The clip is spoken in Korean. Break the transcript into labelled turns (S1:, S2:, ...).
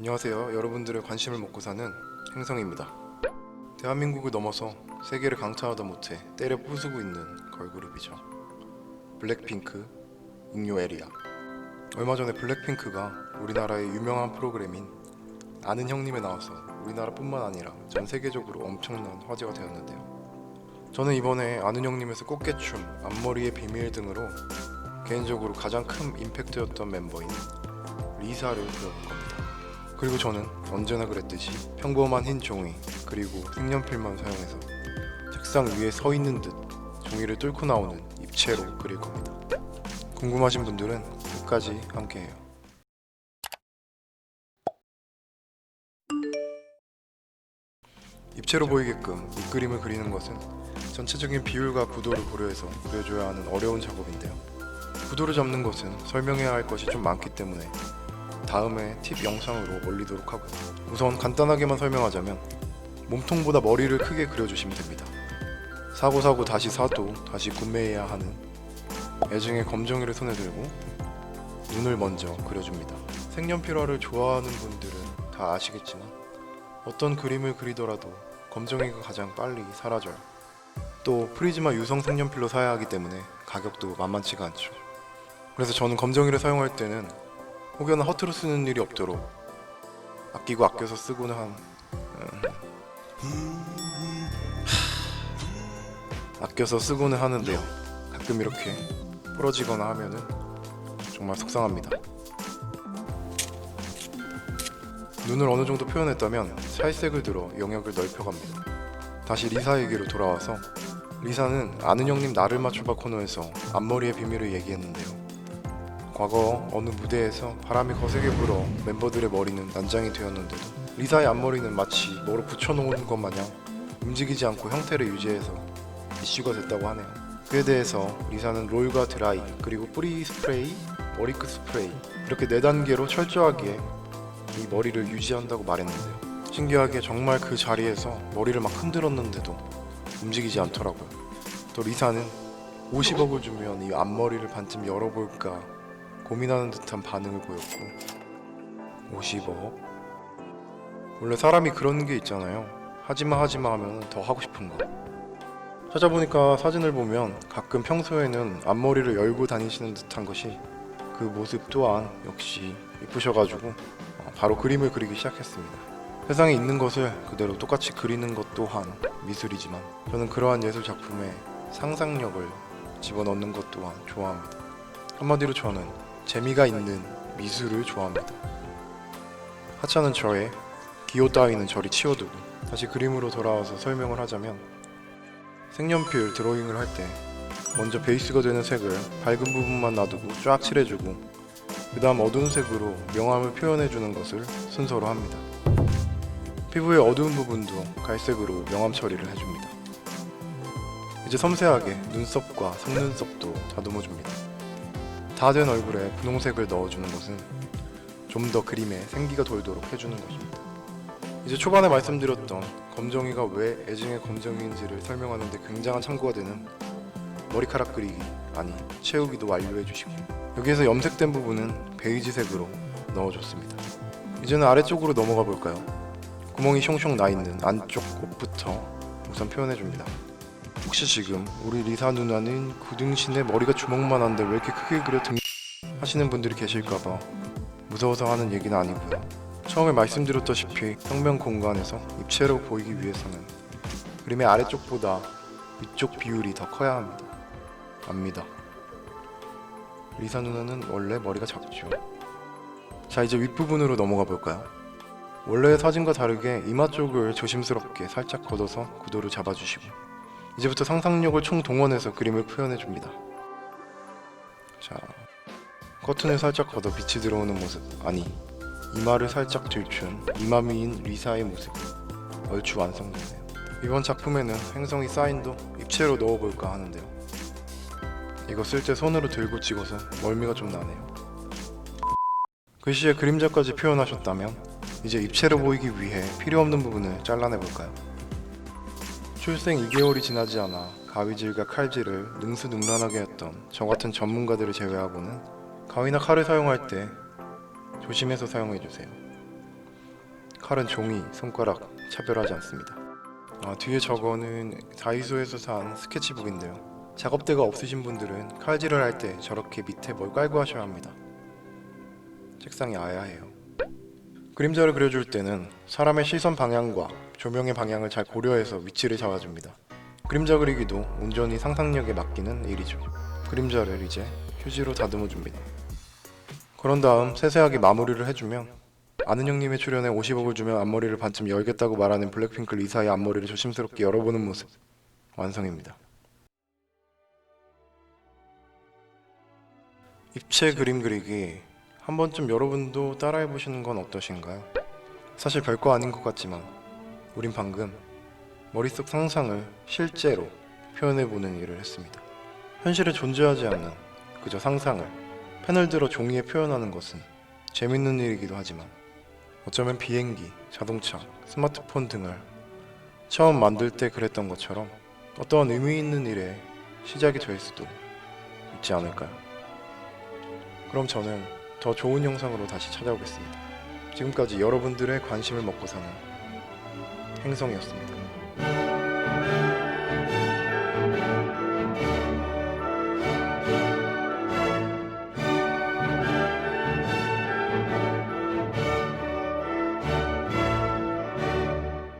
S1: 안녕하세요. 여러분들의 관심을 먹고 사는 행성입니다. 대한민국을 넘어서 세계를 강타하다 못해 때려 부수고 있는 걸그룹이죠. 블랙핑크, 잉요 에리아. 얼마 전에 블랙핑크가 우리나라의 유명한 프로그램인 아는 형님에 나와서 우리나라뿐만 아니라 전 세계적으로 엄청난 화제가 되었는데요. 저는 이번에 아는 형님에서 꽃게춤, 앞머리의 비밀 등으로 개인적으로 가장 큰 임팩트였던 멤버인 리사를 배워볼 겁니다. 그리고 저는 언제나 그랬듯이 평범한 흰 종이 그리고 색연필만 사용해서 책상 위에 서 있는 듯 종이를 뚫고 나오는 입체로 그릴 겁니다. 궁금하신 분들은 끝까지 함께해요. 입체로 보이게끔 밑그림을 그리는 것은 전체적인 비율과 구도를 고려해서 그려줘야 하는 어려운 작업인데요. 구도를 잡는 것은 설명해야 할 것이 좀 많기 때문에 다음에 팁 영상으로 올리도록 하고, 우선 간단하게만 설명하자면 몸통보다 머리를 크게 그려주시면 됩니다. 사고 다시 사도 다시 구매해야 하는 애증의 검정이를 손에 들고 눈을 먼저 그려줍니다. 색연필화를 좋아하는 분들은 다 아시겠지만 어떤 그림을 그리더라도 검정이가 가장 빨리 사라져요. 또 프리즈마 유성 색연필로 사야 하기 때문에 가격도 만만치가 않죠. 그래서 저는 검정이를 사용할 때는 혹여나 허투루 쓰는 일이 없도록 아끼고 아껴서 쓰고는 아껴서 쓰고는 하는데요. 가끔 이렇게 부러지거나 하면은 정말 속상합니다. 눈을 어느 정도 표현했다면 살색을 들어 영역을 넓혀갑니다. 다시 리사에게로 돌아와서, 리사는 아는 형님 나를 맞춰봐 코너에서 앞머리의 비밀을 얘기했는데요. 과거 어느 무대에서 바람이 거세게 불어 멤버들의 머리는 난장이 되었는데도 리사의 앞머리는 마치 뭐로 붙여놓은 것 마냥 움직이지 않고 형태를 유지해서 이슈가 됐다고 하네요. 그에 대해서 리사는 롤과 드라이, 그리고 뿌리 스프레이, 머리끝 스프레이 이렇게 4단계로 철저하게 이 머리를 유지한다고 말했는데요. 신기하게 정말 그 자리에서 머리를 막 흔들었는데도 움직이지 않더라고요. 또 리사는 50억을 주면 이 앞머리를 반쯤 열어볼까 고민하는 듯한 반응을 보였고, 50억? 원래 사람이 그런 게 있잖아요. 하지마 하면 더 하고 싶은 거. 찾아보니까 사진을 보면 가끔 평소에는 앞머리를 열고 다니시는 듯한 것이, 그 모습 또한 역시 이쁘셔가지고 바로 그림을 그리기 시작했습니다. 세상에 있는 것을 그대로 똑같이 그리는 것 또한 미술이지만 저는 그러한 예술 작품에 상상력을 집어넣는 것 또한 좋아합니다. 한마디로 저는 재미가 있는 미술을 좋아합니다. 하찮은 저의 기호 따위는 저리 치워두고 다시 그림으로 돌아와서 설명을 하자면, 색연필 드로잉을 할 때 먼저 베이스가 되는 색을 밝은 부분만 놔두고 쫙 칠해주고 그 다음 어두운 색으로 명암을 표현해주는 것을 순서로 합니다. 피부의 어두운 부분도 갈색으로 명암 처리를 해줍니다. 이제 섬세하게 눈썹과 속눈썹도 다듬어줍니다. 다 된 얼굴에 분홍색을 넣어주는 것은 좀 더 그림에 생기가 돌도록 해주는 것입니다. 이제 초반에 말씀드렸던 검정이가 왜 애증의 검정이인지를 설명하는 데 굉장한 참고가 되는 머리카락 그리기, 아니 채우기도 완료해주시고, 여기에서 염색된 부분은 베이지색으로 넣어줬습니다. 이제는 아래쪽으로 넘어가 볼까요? 구멍이 숑숑 나있는 안쪽 꽃부터 우선 표현해줍니다. 혹시 지금 우리 리사 누나는 구등신에 머리가 주먹만한데 왜 이렇게 크게 그려 등 하시는 분들이 계실까봐 무서워서 하는 얘기는 아니고요. 처음에 말씀드렸다시피 평면 공간에서 입체로 보이기 위해서는 그림의 아래쪽보다 위쪽 비율이 더 커야 합니다. 압니다. 리사 누나는 원래 머리가 작죠. 자, 이제 윗부분으로 넘어가 볼까요? 원래의 사진과 다르게 이마 쪽을 조심스럽게 살짝 걷어서 구도를 잡아주시고, 이제부터 상상력을 총동원해서 그림을 표현해줍니다. 자, 커튼을 살짝 걷어 빛이 들어오는 모습, 아니 이마를 살짝 들춘 이마 미인 리사의 모습이 얼추 완성되네요. 이번 작품에는 행성이 사인도 입체로 넣어볼까 하는데요. 이거 쓸 때 손으로 들고 찍어서 멀미가 좀 나네요. 글씨에 그림자까지 표현하셨다면 이제 입체로 보이기 위해 필요없는 부분을 잘라내볼까요? 출생 2개월이 지나지 않아 가위질과 칼질을 능수능란하게 했던 저 같은 전문가들을 제외하고는 가위나 칼을 사용할 때 조심해서 사용해주세요. 칼은 종이, 손가락 차별하지 않습니다. 뒤에 저거는 다이소에서 산 스케치북인데요. 작업대가 없으신 분들은 칼질을 할 때 저렇게 밑에 뭘 깔고 하셔야 합니다. 책상이 아야해요. 그림자를 그려줄 때는 사람의 시선 방향과 조명의 방향을 잘 고려해서 위치를 잡아줍니다. 그림자 그리기도 온전히 상상력에 맡기는 일이죠. 그림자를 이제 휴지로 다듬어줍니다. 그런 다음 세세하게 마무리를 해주면 아는 형님의 출연에 50억을 주면 앞머리를 반쯤 열겠다고 말하는 블랙핑크 리사의 앞머리를 조심스럽게 열어보는 모습 완성입니다. 입체 그림 그리기 한 번쯤 여러분도 따라해보시는 건 어떠신가요? 사실 별거 아닌 것 같지만 우린 방금 머릿속 상상을 실제로 표현해보는 일을 했습니다. 현실에 존재하지 않는 그저 상상을 펜을 들어 종이에 표현하는 것은 재밌는 일이기도 하지만 어쩌면 비행기, 자동차, 스마트폰 등을 처음 만들 때 그랬던 것처럼 어떠한 의미 있는 일의 시작이 될 수도 있지 않을까요? 그럼 저는 더 좋은 영상으로 다시 찾아오겠습니다. 지금까지 여러분들의 관심을 먹고 사는 행성이었습니다.